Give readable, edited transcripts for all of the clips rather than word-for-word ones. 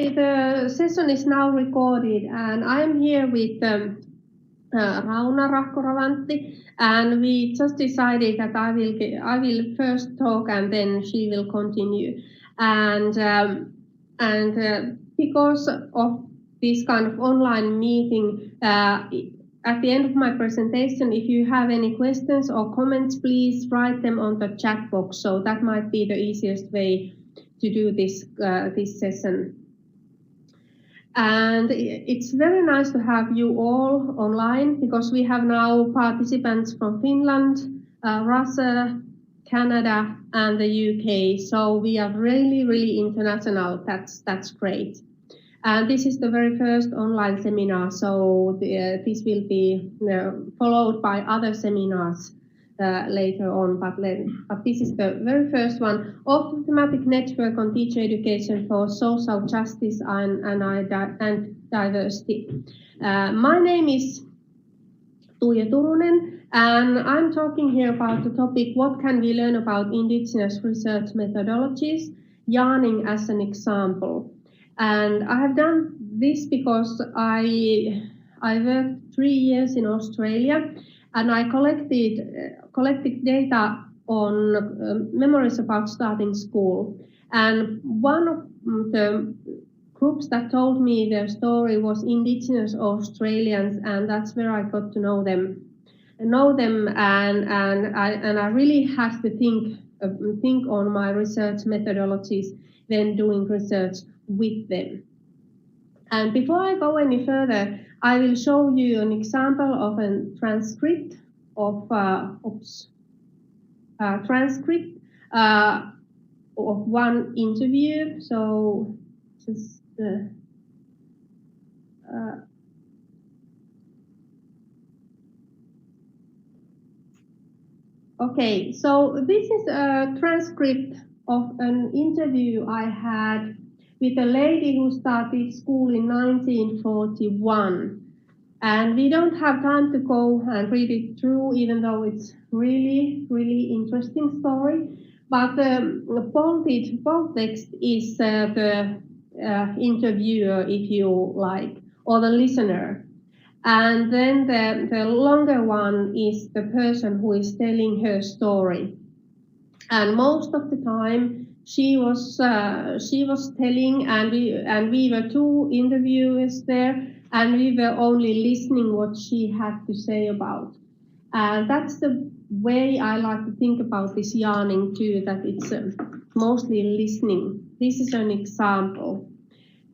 The session is now recorded, and I am here with Rauna, Rahko-Ravantti, and we just decided that I will first talk and then she will continue. And because of this kind of online meeting, at the end of my presentation, if you have any questions or comments, please write them on the chat box. So that might be the easiest way to do this session. And it's very nice to have you all online because we have now participants from Finland, Russia, Canada, and the UK. So we are really international. That's great. And this is the very first online seminar. So this will be followed by other seminars later on, but this is the very first one of the thematic network on teacher education for social justice and diversity. My name is Tuija Turunen, and I'm talking here about the topic, what can we learn about Indigenous research methodologies, yarning as an example. And I have done this because I worked 3 years in Australia, and I collected data on memories about starting school. And one of the groups that told me their story was Indigenous Australians, and that's where I got to know them. And I really had to think on my research methodologies when doing research with them. And before I go any further, I will show you an example of a transcript of one interview. So just okay. So this is a transcript of an interview I had with a lady who started school in 1941. And we don't have time to go and read it through, even though it's really interesting story. But the bold text is the interviewer, if you like, or the listener. And then the longer one is the person who is telling her story. And most of the time, she was telling, and we were 2 interviewers there, and we were only listening what she had to say about. And that's the way I like to think about this yarning too, that it's mostly listening. This is an example.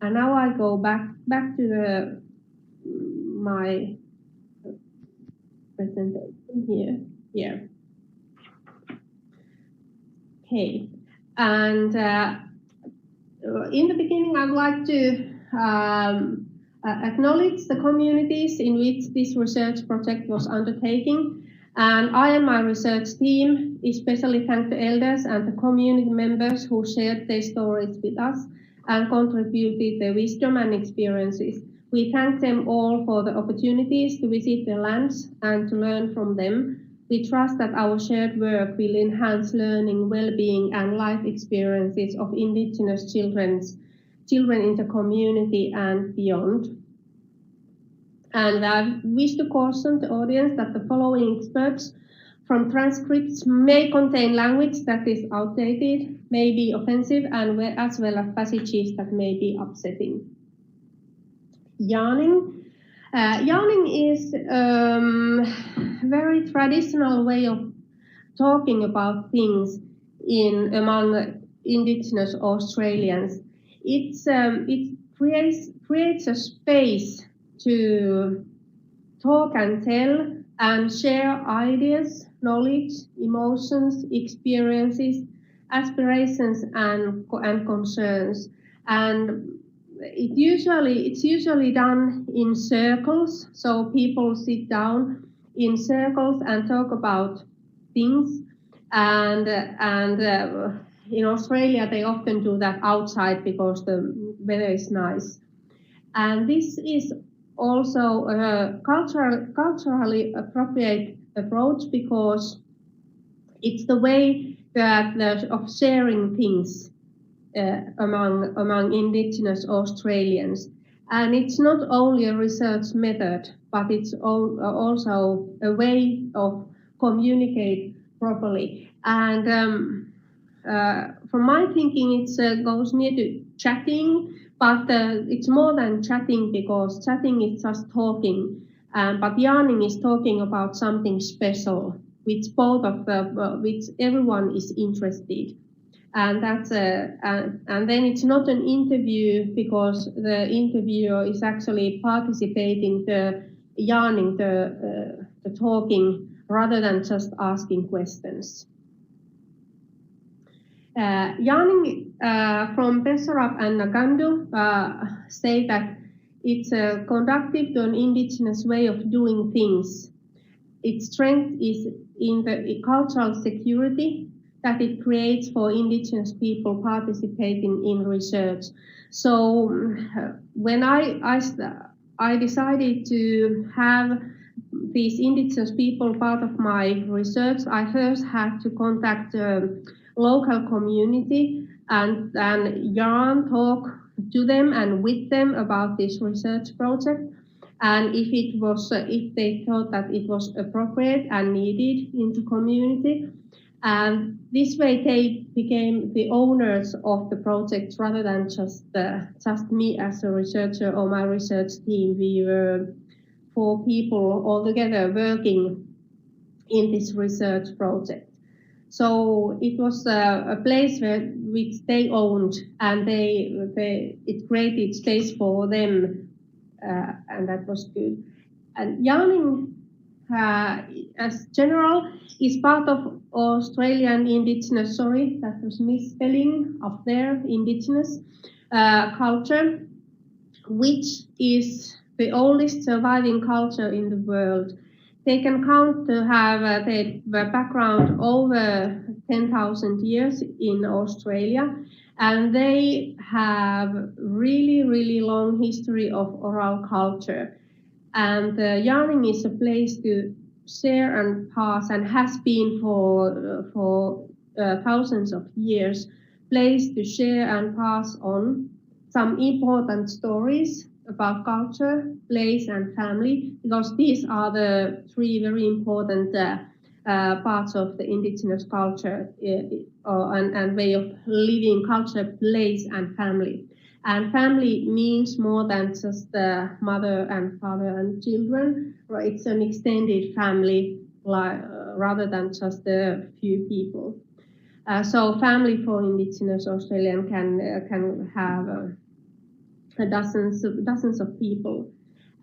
And now I go back to my presentation here. Okay. And in the beginning, I would like to acknowledge the communities in which this research project was undertaking. And I and my research team especially thank the elders and the community members who shared their stories with us and contributed their wisdom and experiences. We thank them all for the opportunities to visit their lands and to learn from them. We trust that our shared work will enhance learning, well-being, and life experiences of Indigenous children in the community and beyond. And I wish to caution the audience that the following excerpts from transcripts may contain language that is outdated, may be offensive, and as well as passages that may be upsetting. Yarning. Yarning is a very traditional way of talking about things among Indigenous Australians. It creates a space to talk and tell and share ideas, knowledge, emotions, experiences, aspirations, and concerns. And it's usually done in circles, so people sit down in circles and talk about things. And in Australia, they often do that outside because the weather is nice. And this is also a culturally appropriate approach because it's the way of sharing things. among Indigenous Australians. And it's not only a research method, but it's also a way of communicate properly. And from my thinking, it goes near to chatting, but it's more than chatting, because chatting is just talking, but yarning is talking about something special, which which everyone is interested. And that's and then it's not an interview, because the interviewer is actually participating, the yarning, the talking, rather than just asking questions. Yarning from Pesarab and Nagandu say that it's conducive to an Indigenous way of doing things. Its strength is in the cultural security that it creates for Indigenous people participating in research. So when I decided to have these Indigenous people part of my research, I first had to contact the local community and yarn, talk to them and with them about this research project. And if they thought that it was appropriate and needed in the community, and this way they became the owners of the project rather than just me as a researcher or my research team. We were 4 people altogether working in this research project. So it was a place which they owned, and it created space for them, and that was good. And yarning, as general, is part of Australian Indigenous, sorry, that was misspelling up there, Indigenous culture, which is the oldest surviving culture in the world. They can count to have their background over 10,000 years in Australia, and they have really, really long history of oral culture. And yarning is a place to share and pass, and has been for thousands of years, place to share and pass on some important stories about culture, place, and family, because these are the 3 very important parts of the Indigenous culture and way of living: culture, place, and family. And family means more than just mother and father and children. It's an extended family rather than just a few people. So family for Indigenous Australian can have dozens of people.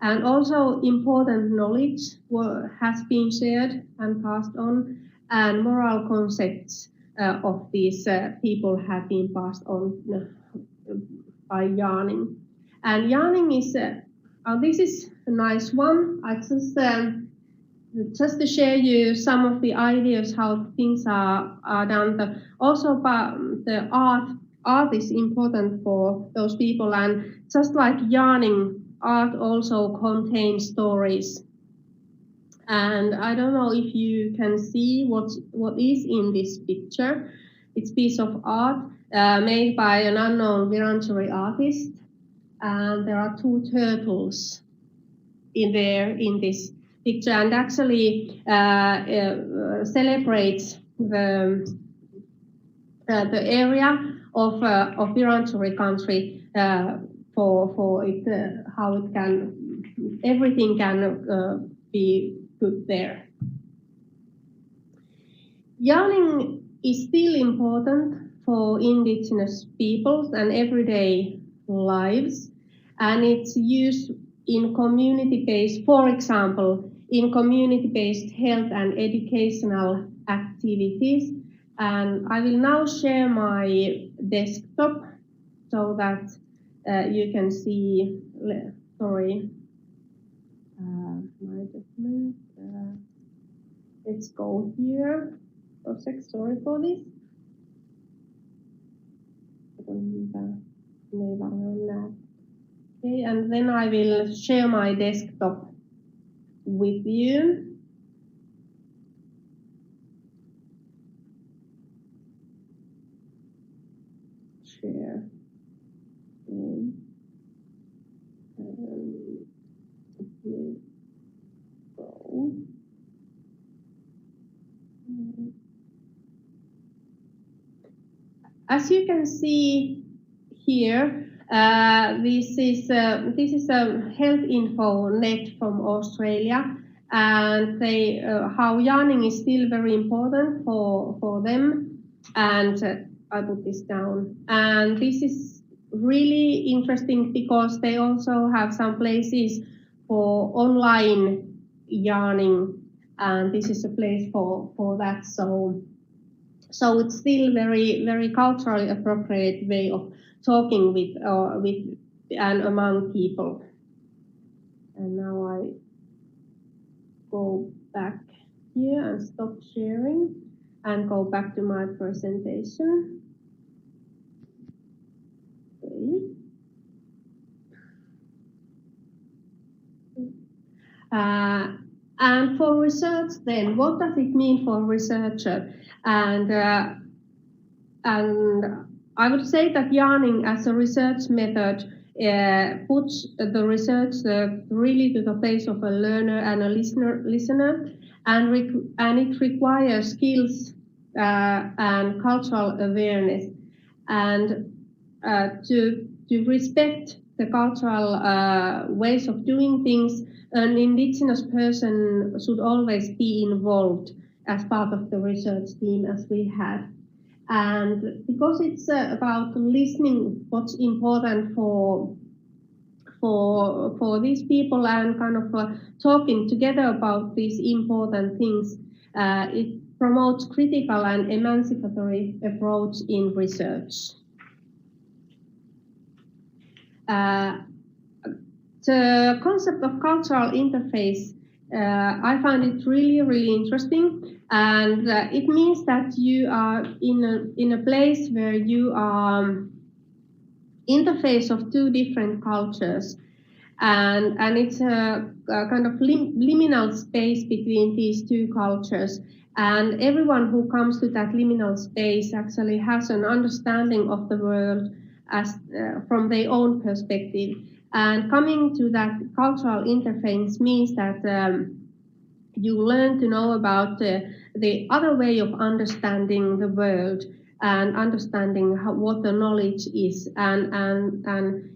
And also important knowledge has been shared and passed on, and moral concepts of these people have been passed on by yarning. And yarning is, this is a nice one. I just to share you some of the ideas how things are done. Also, the art is important for those people, and just like yarning, art also contains stories. And I don't know if you can see what is in this picture. It's a piece of art made by an unknown Wiradjuri artist, and there are 2 turtles in this picture, and actually celebrates the area of Wiradjuri country for it, how it can, everything can be put there. Yarning is still important for Indigenous peoples and everyday lives, and it's used in community-based, for example, in community-based health and educational activities. And I will now share my desktop so that you can see, sorry, my document. Let's go here. Sorry for this. Okay, and then I will share my desktop with you. Share. As you can see here, this is a health info net from Australia, and how yarning is still very important for them. And I put this down. And this is really interesting because they also have some places for online yarning, and this is a place for that. So it's still very culturally appropriate way of talking with and among people. And now I go back here and stop sharing and go back to my presentation. Okay. And for research then, what does it mean for a researcher? And I would say that yarning as a research method puts the research really to the place of a learner and a listener, and it requires skills and cultural awareness, and to respect the cultural ways of doing things. An Indigenous person should always be involved as part of the research team, as we had. And because it's about listening what's important for these people and kind of talking together about these important things, it promotes critical and emancipatory approach in research. The concept of cultural interface, I find it really interesting, and it means that you are in a place where you are interface of two different cultures, and it's a kind of liminal space between these two cultures, and everyone who comes to that liminal space actually has an understanding of the world as from their own perspective. And coming to that cultural interface means that you learn to know about the other way of understanding the world and understanding what the knowledge is. And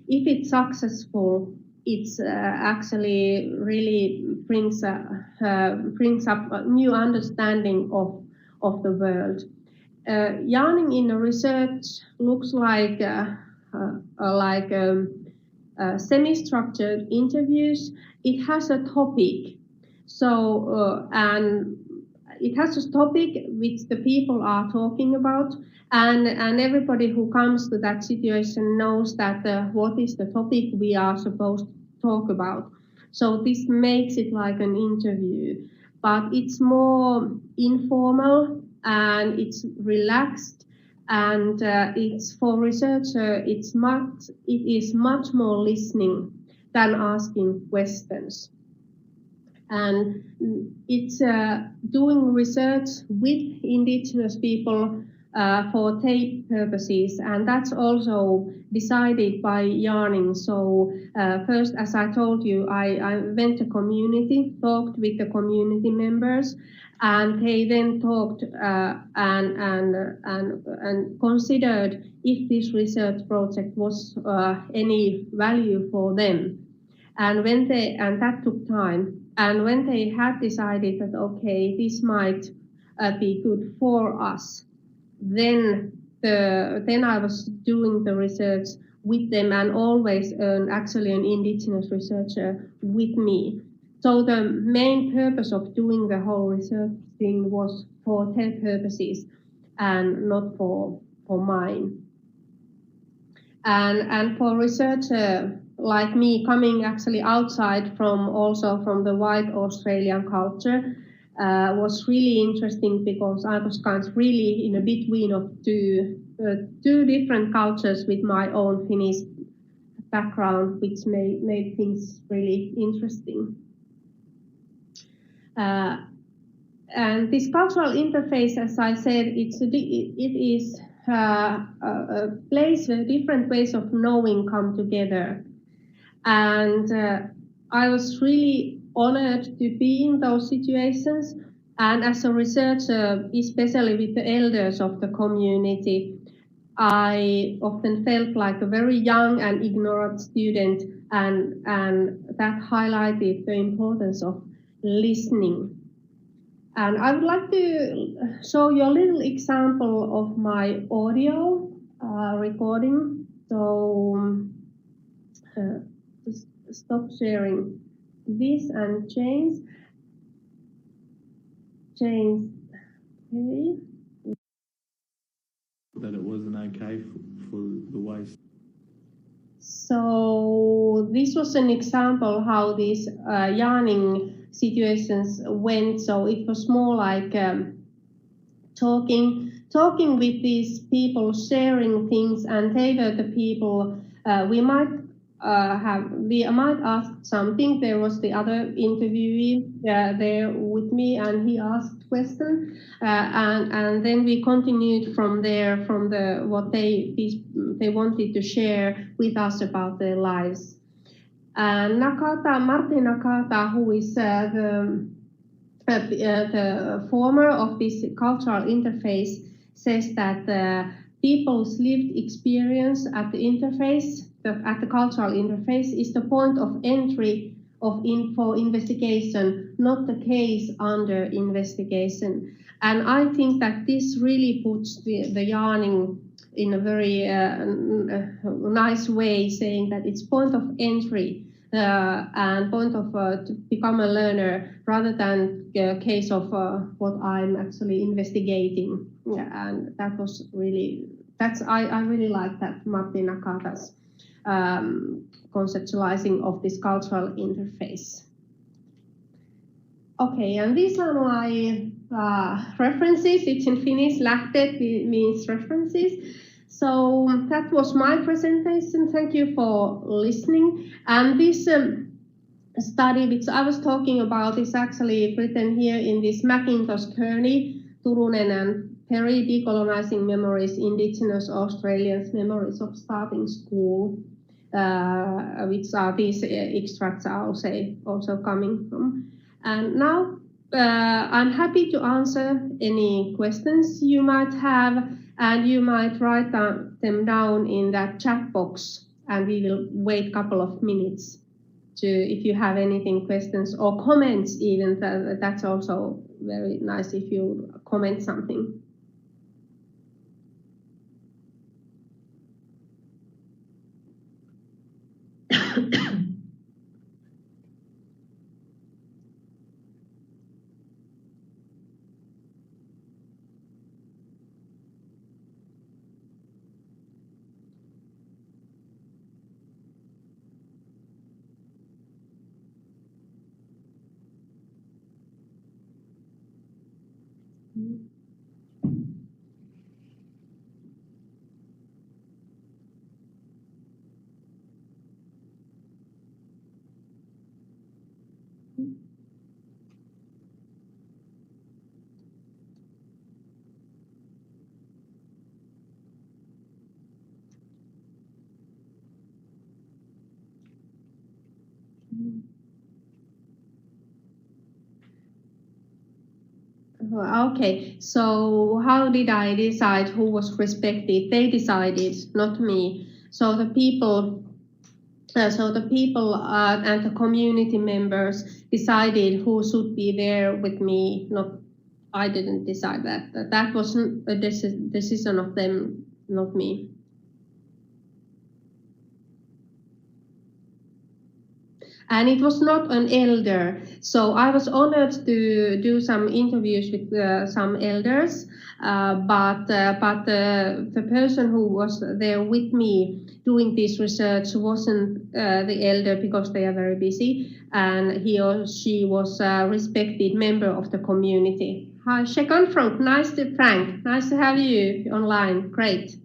if it's successful, it's actually really brings up a new understanding of the world. Yarning in a research looks like semi-structured interviews. It has a topic, and it has a topic which the people are talking about, and everybody who comes to that situation knows that what is the topic we are supposed to talk about. So this makes it like an interview, but it's more informal and it's relaxed. And it's for researcher. It is much more listening than asking questions, and it's doing research with Indigenous people for tape purposes, and that's also decided by yarning. So first, as I told you, I went to community, talked with the community members, and they then talked and considered if this research project was any value for them. And that took time. And when they had decided that okay, this might be good for us, then I was doing the research with them, and always actually an Indigenous researcher with me. So the main purpose of doing the whole research thing was for their purposes and not for mine. And for researcher like me, coming actually outside from the white Australian culture, was really interesting because I was kind of really in a between of two different cultures with my own Finnish background, which made things really interesting. And this cultural interface, as I said, it is a place where different ways of knowing come together. And I was really honored to be in those situations. And as a researcher, especially with the elders of the community, I often felt like a very young and ignorant student, and that highlighted the importance of listening. And I would like to show you a little example of my audio recording. So just stop sharing this and change. Okay. That it wasn't okay for the waste. So this was an example how these yarning situations went. So it was more like talking with these people, sharing things, and they were the people we might ask something. There was the other interviewee there with me, and he asked questions, and then we continued from there, from what they wanted to share with us about their lives. And Martin Nakata, who is the former of this cultural interface, says that people's lived experience at the interface, at the cultural interface, is the point of entry for investigation, not the case under investigation. And I think that this really puts the yarning in a very nice way, saying that it's point of entry and point of to become a learner, rather than a case of what I'm actually investigating. Yeah, and that was really, I really like that Martin Nakata's conceptualizing of this cultural interface. Okay, and these are my references. It's in Finnish. Lähteet means references. So that was my presentation. Thank you for listening. And this study which I was talking about is actually written here in this Macintosh Kearney, Turunen and Perry, Decolonizing Memories, Indigenous Australians' Memories of Starting School, which are these extracts are also coming from. And now I'm happy to answer any questions you might have, and you might write them down in that chat box, and we will wait a couple of minutes if you have anything, questions or comments even. That's also very nice if you comment something. Okay, so how did I decide who was respected? They decided, not me. So the people and the community members decided who should be there with me. Not, I didn't decide that. That was a decision of them, not me. And it was not an elder. So I was honored to do some interviews with some elders, but the person who was there with me doing this research wasn't the elder, because they are very busy, and he or she was a respected member of the community. Hi, Shekon Frank, nice to have you online, great.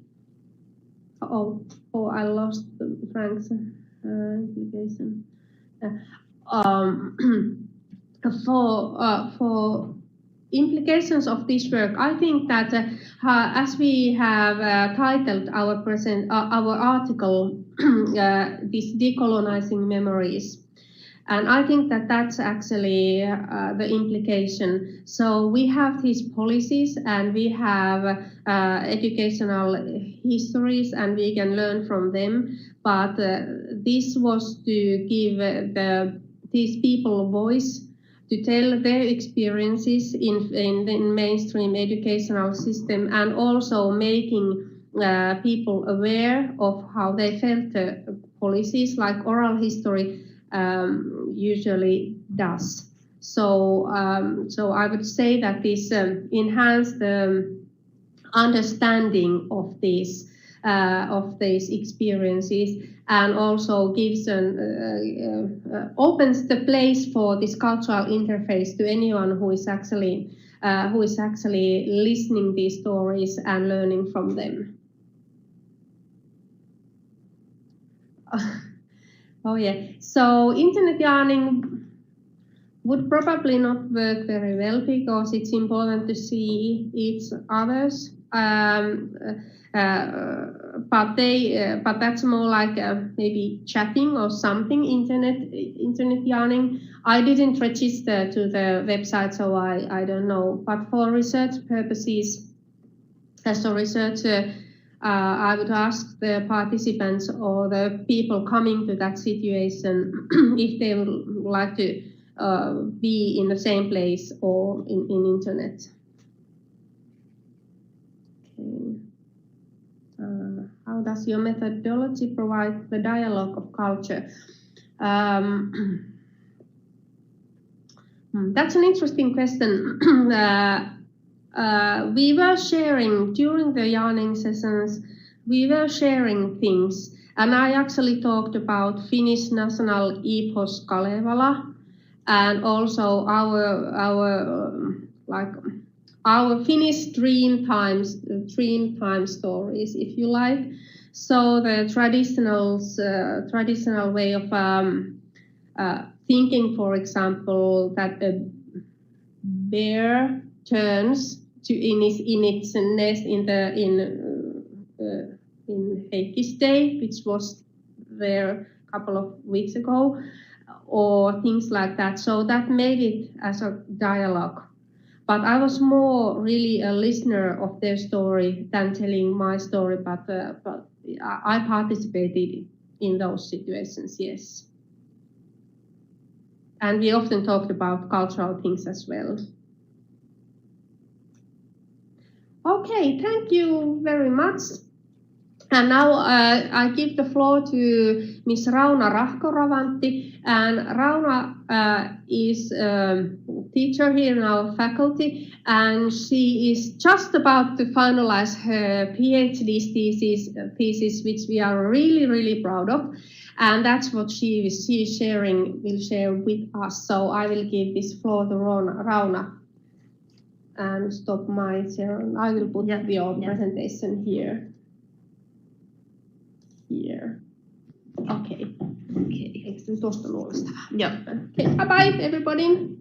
Oh, I lost Frank's application. For implications of this work, I think that as we have titled our article, this decolonizing memories, and I think that that's actually the implication. So we have these policies and we have educational histories and we can learn from them. But this was to give these people a voice to tell their experiences in the mainstream educational system, and also making people aware of how they felt the policies, like oral history usually does. So I would say that this enhanced the understanding of these experiences, and also gives opens the place for this cultural interface to anyone who is actually listening these stories and learning from them. Oh yeah, so internet yarning would probably not work very well because it's important to see each other's, but that's more like maybe chatting or something. Internet yarning. I didn't register to the website, so I don't know. But for research purposes, as a researcher, I would ask the participants or the people coming to that situation if they would like to be in the same place or in internet. Okay. How does your methodology provide the dialogue of culture? That's an interesting question. We were sharing during the yarning sessions, we were sharing things, and I actually talked about Finnish national epos Kalevala, and also our Finnish dream time stories, if you like. So the traditional way of thinking, for example, that the bear turns in its nest in Heikki's Day, which was there a couple of weeks ago, or things like that. So that made it as a dialogue. But I was more really a listener of their story than telling my story. But I participated in those situations, yes. And we often talked about cultural things as well. Okay, thank you very much. And now I give the floor to Miss Rauna Rahko-Ravantti. And Rauna is a teacher here in our faculty, and she is just about to finalize her PhD thesis, which we are really, really proud of. And that's what she is will share with us. So I will give this floor to Rauna. And stop my share. I will put your presentation here. Okay. Eikö se tuosta luolesta? Joo. Okay, bye everybody.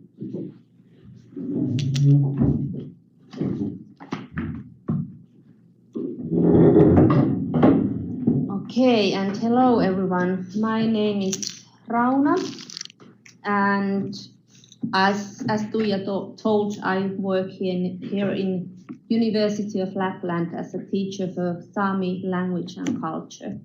Okay, and hello everyone. My name is Rauna, and as Tuija told, I work here in University of Lapland as a teacher for Sami language and culture.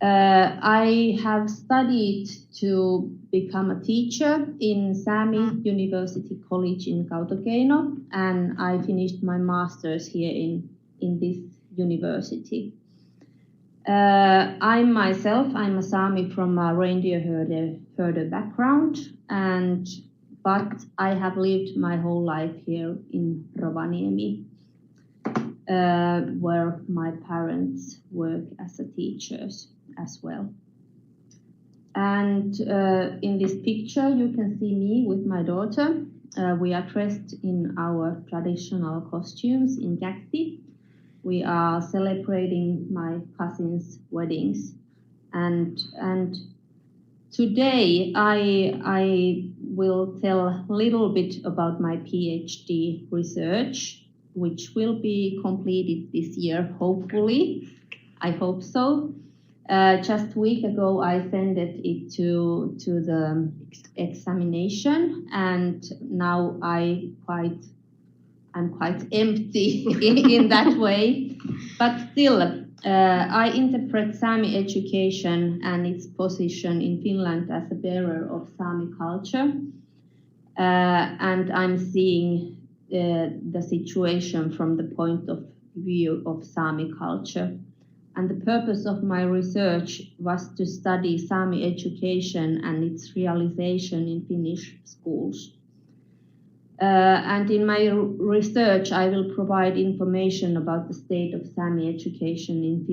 I have studied to become a teacher in Sami University College in Kautokeino, and I finished my master's here in this university. I'm a Sami from a reindeer herder background, but I have lived my whole life here in Rovaniemi, where my parents work as teachers as well. And in this picture you can see me with my daughter. We are dressed in our traditional costumes in Käkti. We are celebrating my cousin's weddings, and Today I will tell a little bit about my PhD research, which will be completed this year, hopefully. I hope so. Just a week ago, I sent it to the examination, and now I'm quite empty in that way. But still, I interpret Sami education and its position in Finland as a bearer of Sami culture, and I'm seeing the situation from the point of view of Sami culture. And the purpose of my research was to study Sami education and its realization in Finnish schools. And in my research, I will provide information about the state of Sami education in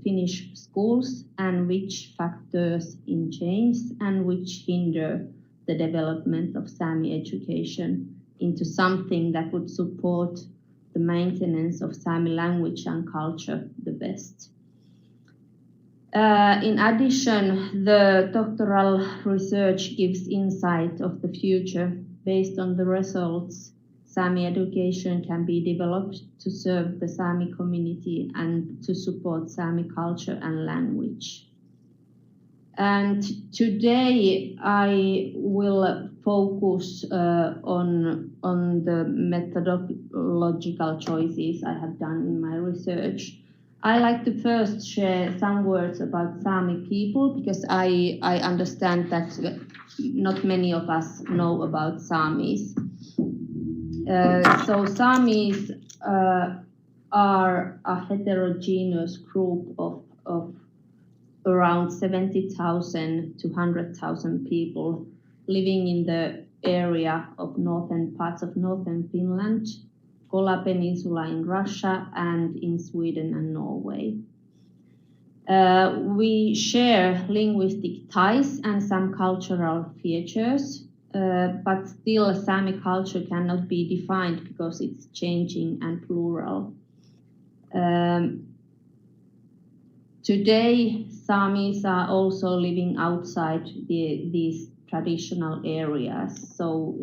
Finnish schools, and which factors in change and which hinder the development of Sami education into something that would support the maintenance of Sami language and culture the best. In addition, the doctoral research gives insight of the future. Based on the results, Sami education can be developed to serve the Sami community and to support Sami culture and language. And today I will focus on the methodological choices I have done in my research. I like to first share some words about Sami people, because I understand that not many of us know about Samis. So Samis are a heterogeneous group of around 70,000 to 100,000 people living in the area of parts of northern Finland, Kola Peninsula in Russia, and in Sweden and Norway. We share linguistic ties and some cultural features, but still Sami culture cannot be defined because it's changing and plural. Today, Samis are also living outside these traditional areas, so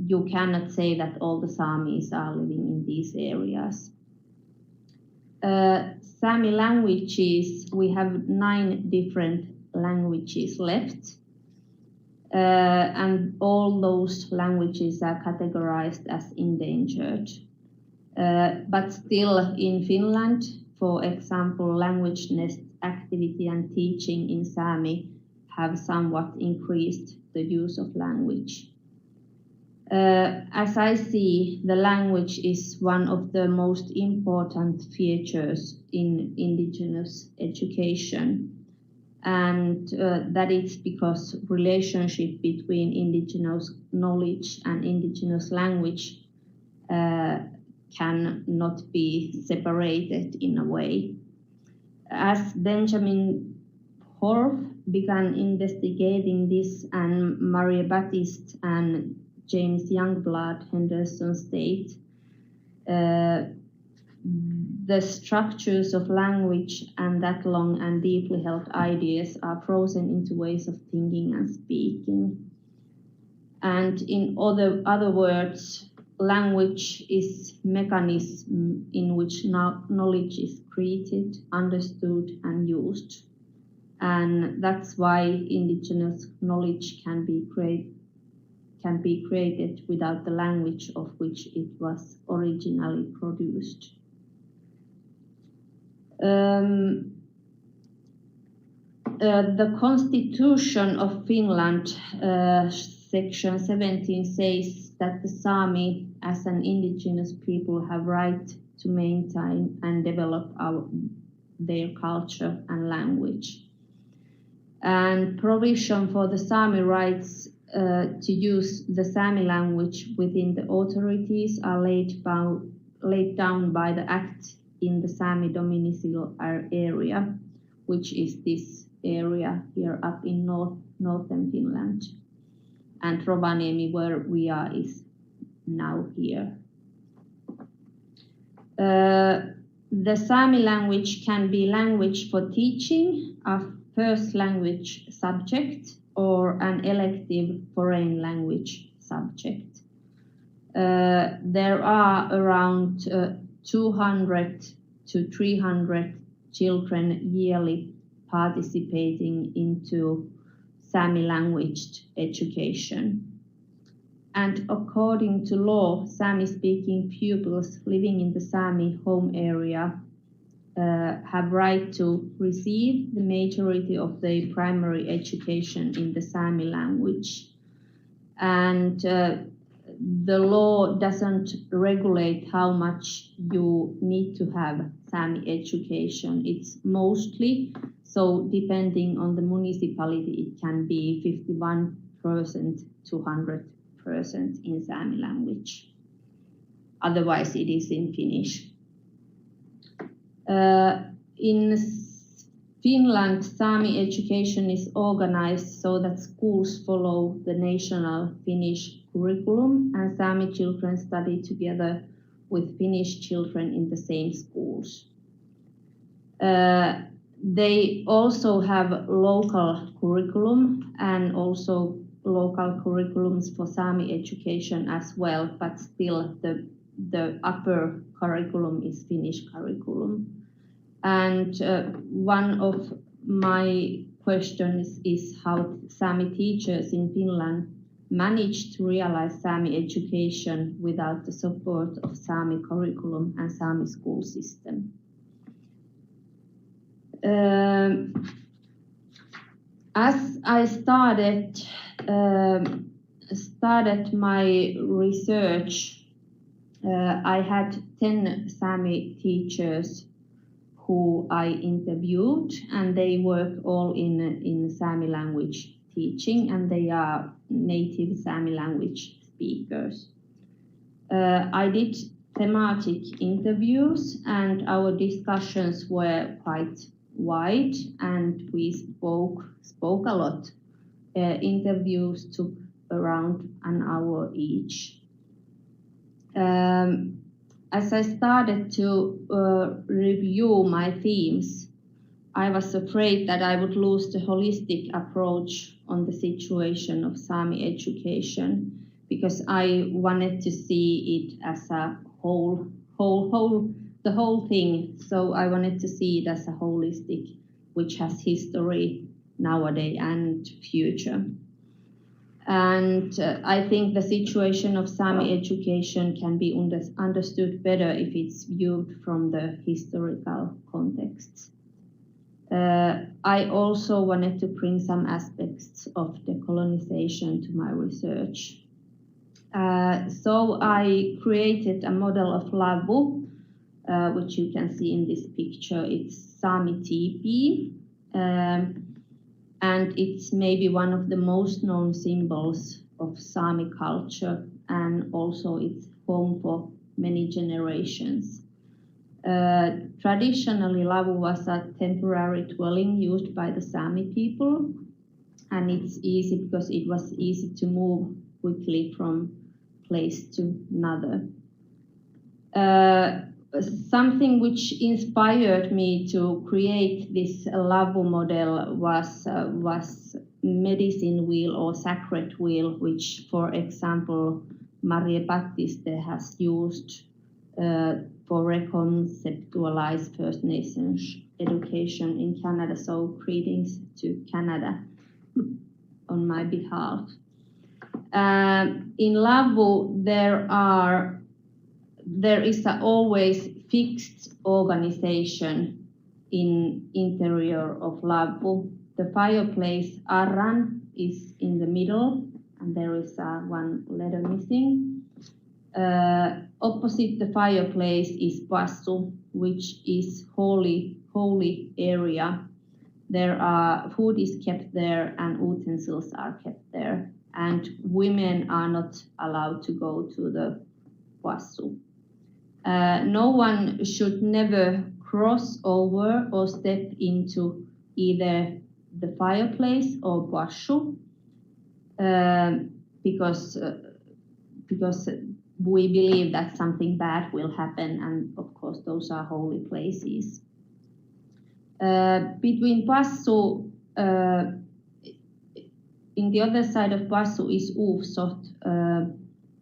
you cannot say that all the Samis are living in these areas. Sami languages, we have 9 different languages left, and all those languages are categorized as endangered. But still in Finland, for example, language nest activity and teaching in Sami have somewhat increased the use of language. As I see, the language is one of the most important features in Indigenous education, and that is because relationship between Indigenous knowledge and Indigenous language cannot be separated in a way. As Benjamin Horf began investigating this, and Maria Baptiste and James Youngblood Henderson state, the structures of language and that long and deeply held ideas are frozen into ways of thinking and speaking. And in other words, language is mechanism in which knowledge is created, understood, and used. And that's why Indigenous knowledge can be created without the language of which it was originally produced. The Constitution of Finland, section 17, says that the Sami as an indigenous people have right to maintain and develop their culture and language. And provision for the Sami rights to use the Sami language within the authorities are laid down by the Act in the Sami domicile area, which is this area here up in northern Finland. And Rovaniemi, where we are, is now here. The Sami language can be language for teaching, a first language subject, or an elective foreign language subject. There are around 200 to 300 children yearly participating into Sami language education. And according to law, Sami-speaking pupils living in the Sami home area have right to receive the majority of their primary education in the Sami language. And the law doesn't regulate how much you need to have Sami education. It's mostly, so depending on the municipality, it can be 51% to 100% in Sami language. Otherwise, it is in Finnish. In Finland, Sami education is organized so that schools follow the national Finnish curriculum, and Sami children study together with Finnish children in the same schools. They also have local curriculum and also local curriculums for Sami education as well, but still the upper curriculum is Finnish curriculum. And one of my questions is how Sami teachers in Finland manage to realize Sami education without the support of Sami curriculum and Sami school system. As I started my research, I had 10 Sami teachers who I interviewed, and they work all in Sami language teaching, and they are native Sami language speakers. I did thematic interviews, and our discussions were quite wide, and we spoke a lot. Interviews took around an hour each. As I started to review my themes, I was afraid that I would lose the holistic approach on the situation of Sami education, because I wanted to see it as a the whole thing. So I wanted to see it as a holistic, which has history, nowadays and future. And I think the situation of Sami education can be understood better if it's viewed from the historical context. I also wanted to bring some aspects of decolonization to my research. So I created a model of Lavu, which you can see in this picture. It's Sami teepee. And it's maybe one of the most known symbols of Sami culture, and also it's home for many generations. Traditionally, Lavu was a temporary dwelling used by the Sami people, and it's easy because it was easy to move quickly from place to another. Something which inspired me to create this Lavu model was medicine wheel or sacred wheel, which, for example, Marie Baptiste has used for reconceptualize First Nations education in Canada. So greetings to Canada on my behalf. In Lavu, there is always fixed organization in interior of Lavu. The fireplace Arran is in the middle, and there is one letter missing. Opposite the fireplace is Passu, which is holy area. Food is kept there and utensils are kept there, and women are not allowed to go to the Passu. No one should never cross over or step into either the fireplace or Passu, because we believe that something bad will happen, and of course those are holy places. Between Passu, in the other side of Passu is Uusot,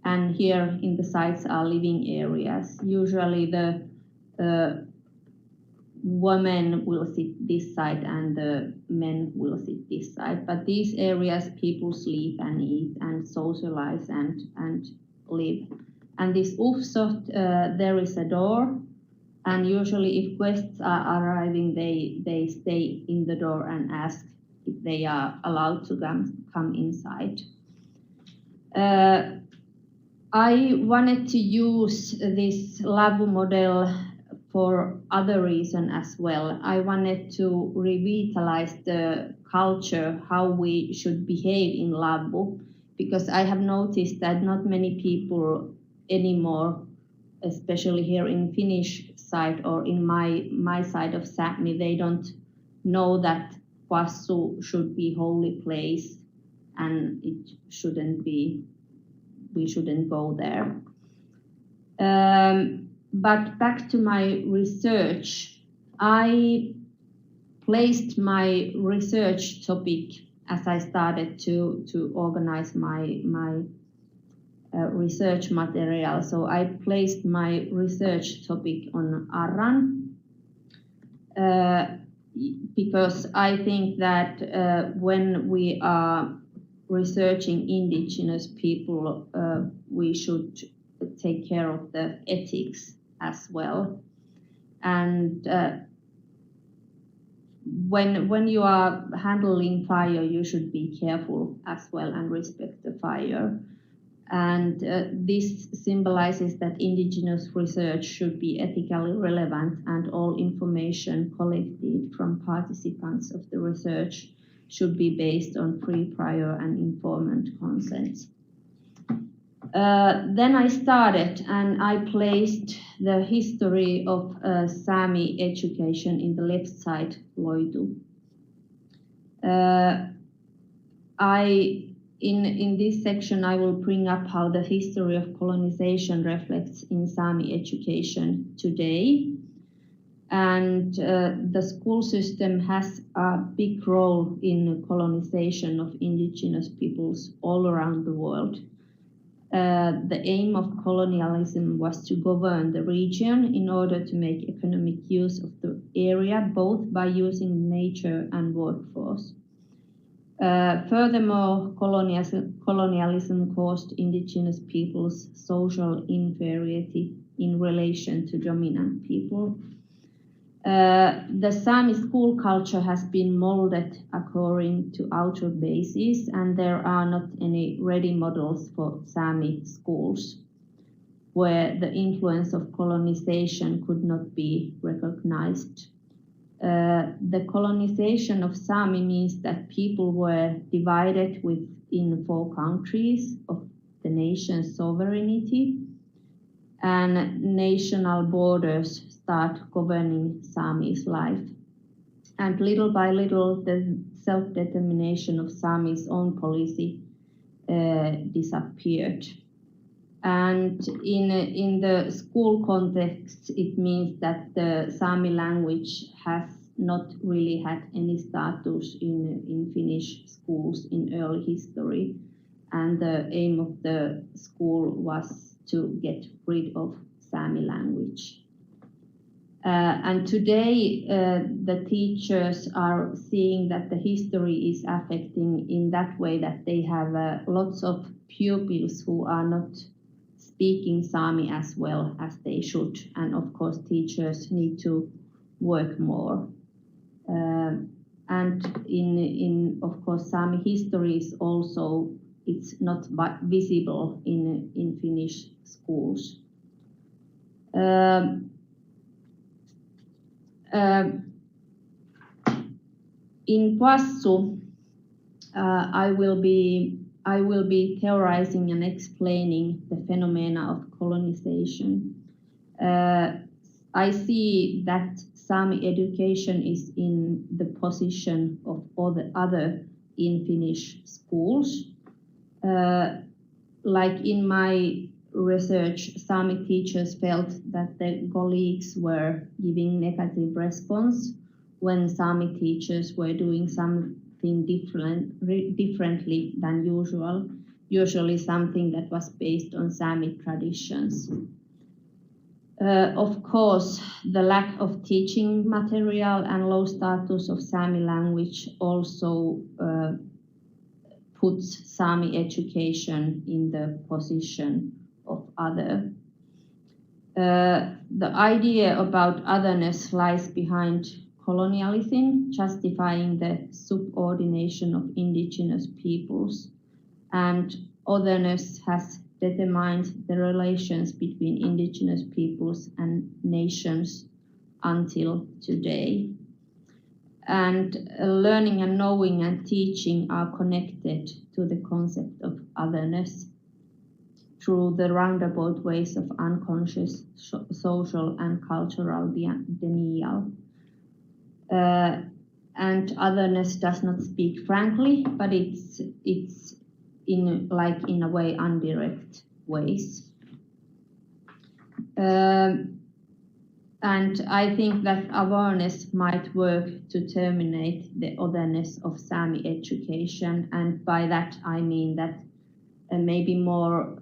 and here in the sides are living areas. Usually the women will sit this side and the men will sit this side. But these areas people sleep and eat and socialize and live. And this Uusot, there is a door, and usually if guests are arriving, they stay in the door and ask if they are allowed to come inside. I wanted to use this Lavu model for other reason as well. I wanted to revitalize the culture, how we should behave in Lavu, because I have noticed that not many people anymore, especially here in Finnish side or in my side of Sápmi, they don't know that Passu should be holy place and it shouldn't be, we shouldn't go there. But back to my research, I placed my research topic as I started to organize my research material. So I placed my research topic on Arran because I think that when we are researching indigenous people, we should take care of the ethics as well. And when you are handling fire, you should be careful as well and respect the fire. And this symbolizes that indigenous research should be ethically relevant, and all information collected from participants of the research should be based on free, prior and informed consent. Then I started and I placed the history of Sami education in the left side, Loitu. In this section, I will bring up how the history of colonization reflects in Sami education today. And the school system has a big role in colonization of indigenous peoples all around the world. The aim of colonialism was to govern the region in order to make economic use of the area, both by using nature and workforce. Furthermore, colonialism caused indigenous peoples social inferiority in relation to dominant people. The Sami school culture has been molded according to outer bases, and there are not any ready models for Sami schools where the influence of colonization could not be recognized. The colonization of Sami means that people were divided within 4 countries of the nation's sovereignty, and national borders start governing Sami's life. And little by little, the self-determination of Sami's own policy disappeared. And in the school context, it means that the Sami language has not really had any status in Finnish schools in early history. And the aim of the school was to get rid of Sami language. And today, the teachers are seeing that the history is affecting in that way that they have lots of pupils who are not speaking Sami as well as they should. And of course, teachers need to work more. And of course, Sami history is also, it's not visible in Finnish schools. In Passu, I will be theorizing and explaining the phenomena of colonization. I see that Sami education is in the position of all the other in Finnish schools. Like in my research, Sami teachers felt that their colleagues were giving negative response when Sami teachers were doing something differently than usual, usually something that was based on Sami traditions. Of course, the lack of teaching material and low status of Sami language also puts Sami education in the position of other. The idea about otherness lies behind colonialism, justifying the subordination of indigenous peoples, and otherness has determined the relations between indigenous peoples and nations until today. And learning and knowing and teaching are connected to the concept of otherness through the roundabout ways of unconscious social and cultural denial. And otherness does not speak frankly, but it's in a way indirect ways. And I think that awareness might work to terminate the otherness of Sami education, and by that I mean that maybe more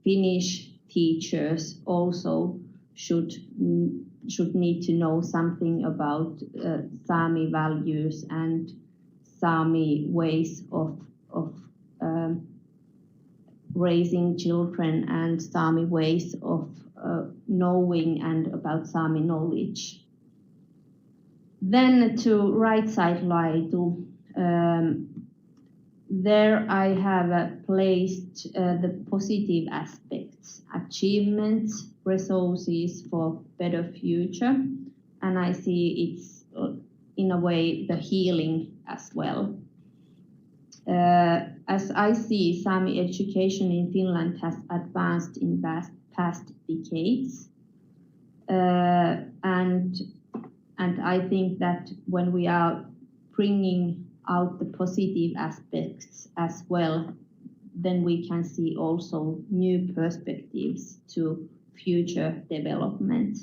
Finnish teachers also should need to know something about Sami values and Sami ways of raising children and Sami ways of knowing and about Sami knowledge. Then to right side Laitu, there I have placed the positive aspects, achievements, resources for better future, and I see it's in a way the healing as well. As I see, Sami education in Finland has advanced in past decades, and I think that when we are bringing out the positive aspects as well, then we can see also new perspectives to future development.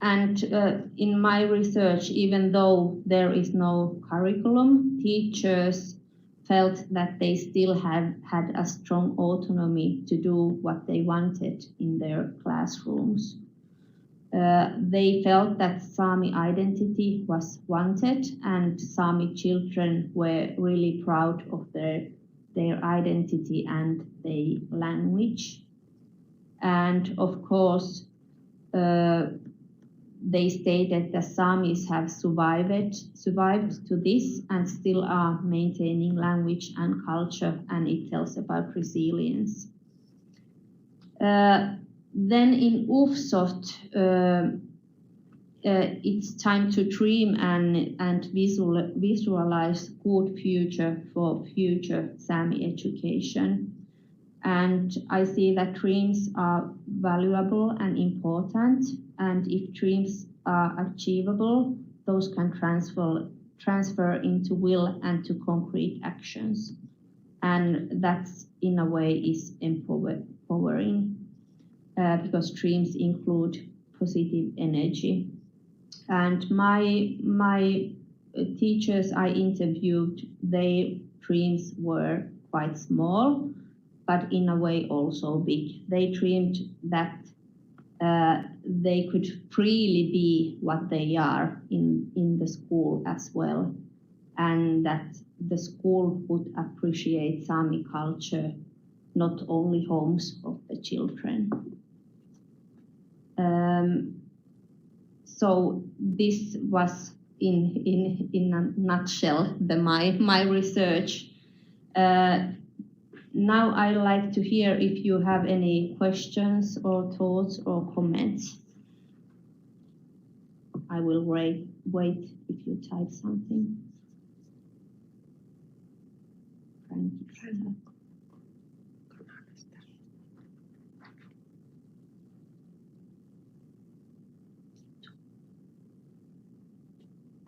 And in my research, even though there is no curriculum, teachers felt that they still had a strong autonomy to do what they wanted in their classrooms. They felt that Sami identity was wanted, and Sami children were really proud of their identity and their language. And of course, they stated that Samis have survived to this and still are maintaining language and culture, and it tells about resilience. Then in Ufsot, it's time to dream and visualize good future for future Sami education. And I see that dreams are valuable and important, and if dreams are achievable, those can transfer into will and to concrete actions. And that's in a way is empowering. Because dreams include positive energy. And my teachers I interviewed, their dreams were quite small, but in a way also big. They dreamed that they could freely be what they are in the school as well, and that the school would appreciate Sami culture, not only homes of the children. So this was in a nutshell my research. Now I'd like to hear if you have any questions or thoughts or comments. I will wait if you type something.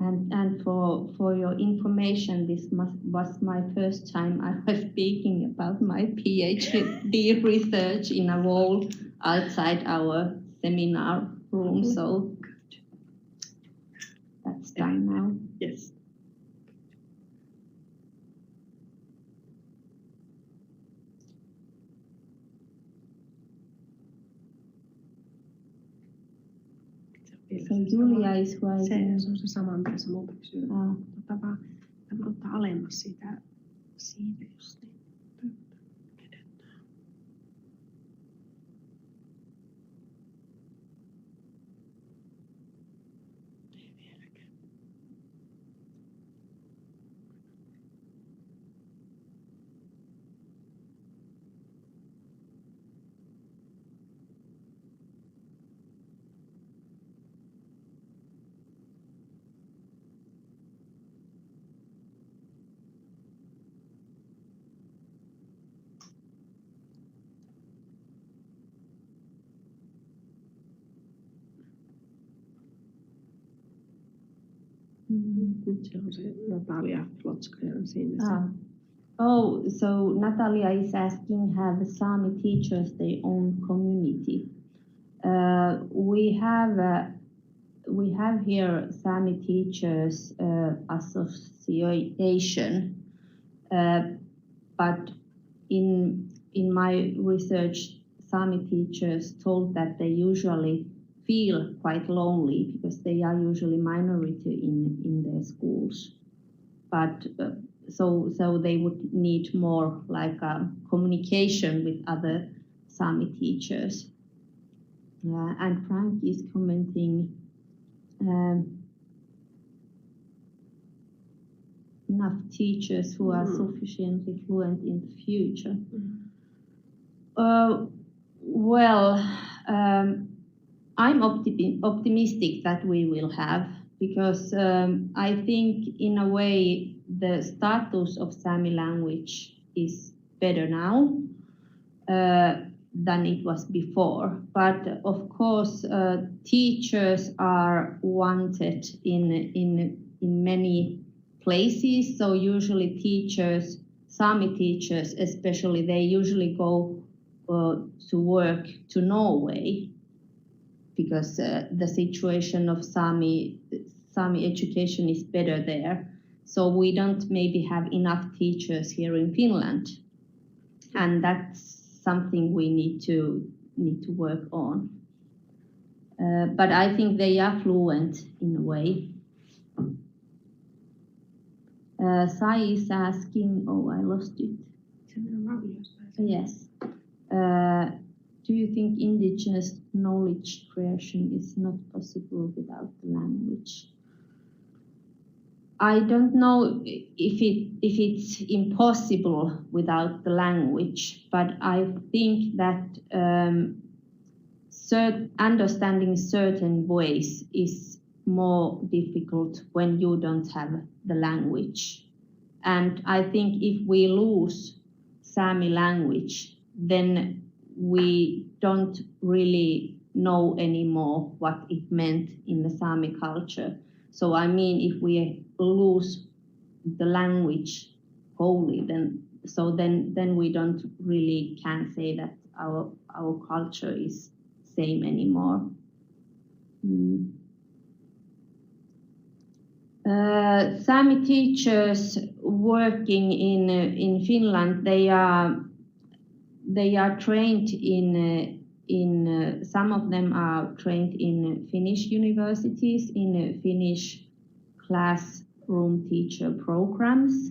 And for your information, this was my first time I was speaking about my PhD research in a wall outside our seminar room. So that's done now. Yes. So Julia is writing. Se on se sama, mitä se multa kysyy. Vaan ottaa alemmas siitä just niin. Ei vieläkään. Se on se Natalia Flotskajan siinä. Oh, so Natalia is asking, have Sami teachers their own community? We have here Sami Teachers Association, but in my research, Sami teachers told that they usually feel quite lonely because they are usually minority in their schools. But so they would need more like communication with other Sami teachers. And Frank is commenting enough teachers who are sufficiently fluent in the future. I'm optimistic that we will have, because I think in a way the status of Sami language is better now than it was before. But of course, teachers are wanted in many places. So usually teachers, Sami teachers especially, they usually go to work to Norway, because the situation of Sami education is better there. So we don't maybe have enough teachers here in Finland, and that's something we need to work on. But I think they are fluent in a way. Sai is asking, I lost it. Yes. Do you think indigenous knowledge creation is not possible without the language? I don't know if it's impossible without the language, but I think that understanding certain ways is more difficult when you don't have the language. And I think if we lose Sami language, then we don't really know anymore what it meant in the Sami culture. So I mean, if we lose the language wholly, then we don't really can say that our culture is same anymore. Sami teachers working in Finland, they are trained in some of them are trained in Finnish universities, in Finnish classroom teacher programs,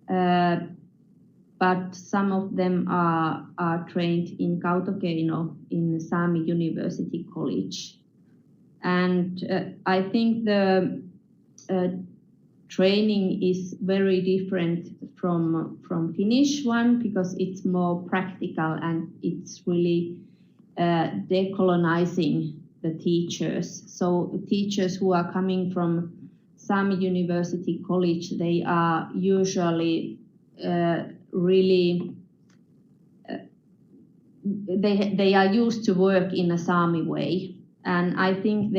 but some of them are trained in Kautokeino in Sami University College. And I think the training is very different from Finnish one, because it's more practical and it's really decolonizing the teachers. So teachers who are coming from Sami University College, they are usually really they are used to work in a Sami way, And I think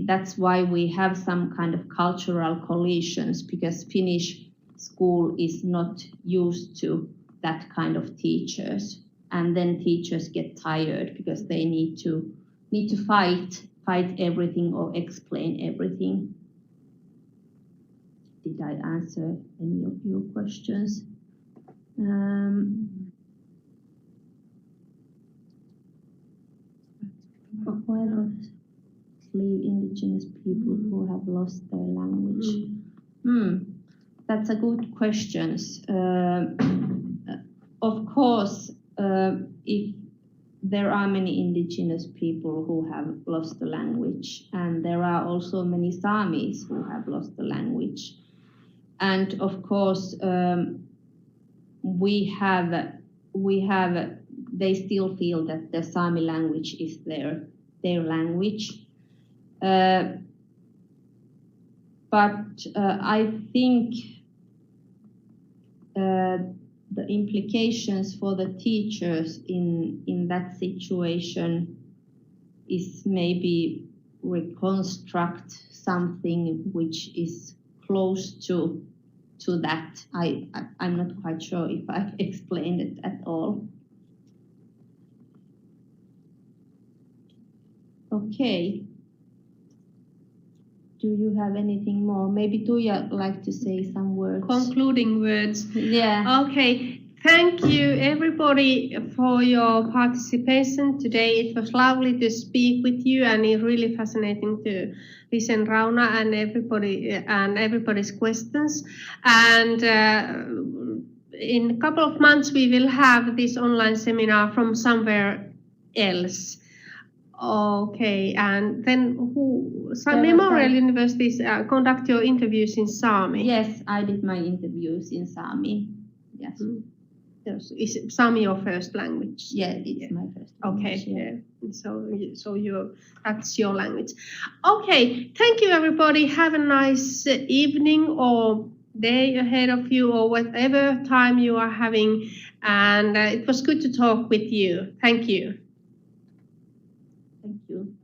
that's why we have some kind of cultural collisions, because Finnish school is not used to that kind of teachers. And then teachers get tired because they need to fight everything or explain everything. Did I answer any of your questions? Why not leave Indigenous people who have lost their language? That's a good question. Of course, if there are many Indigenous people who have lost the language, and there are also many Samis who have lost the language. And of course, they still feel that the Sami language is their language. But I think the implications for the teachers in that situation is maybe reconstruct something which is close to that. I'm not quite sure if I've explained it at all. Okay. Do you have anything more? Maybe Tuija like to say some words. Concluding words. Yeah. Okay. Thank you everybody for your participation today. It was lovely to speak with you, and it's really fascinating to listen Rauna and everybody's questions. And in a couple of months we will have this online seminar from somewhere else. Okay, and then some memorial universities conduct your interviews in Sami? Yes, I did my interviews in Sami. Yes. Is Sami your first language? Yeah, it's my first language. Okay, yeah. So that's your language. Okay, thank you everybody. Have a nice evening or day ahead of you, or whatever time you are having. And it was good to talk with you. Thank you. Thank you.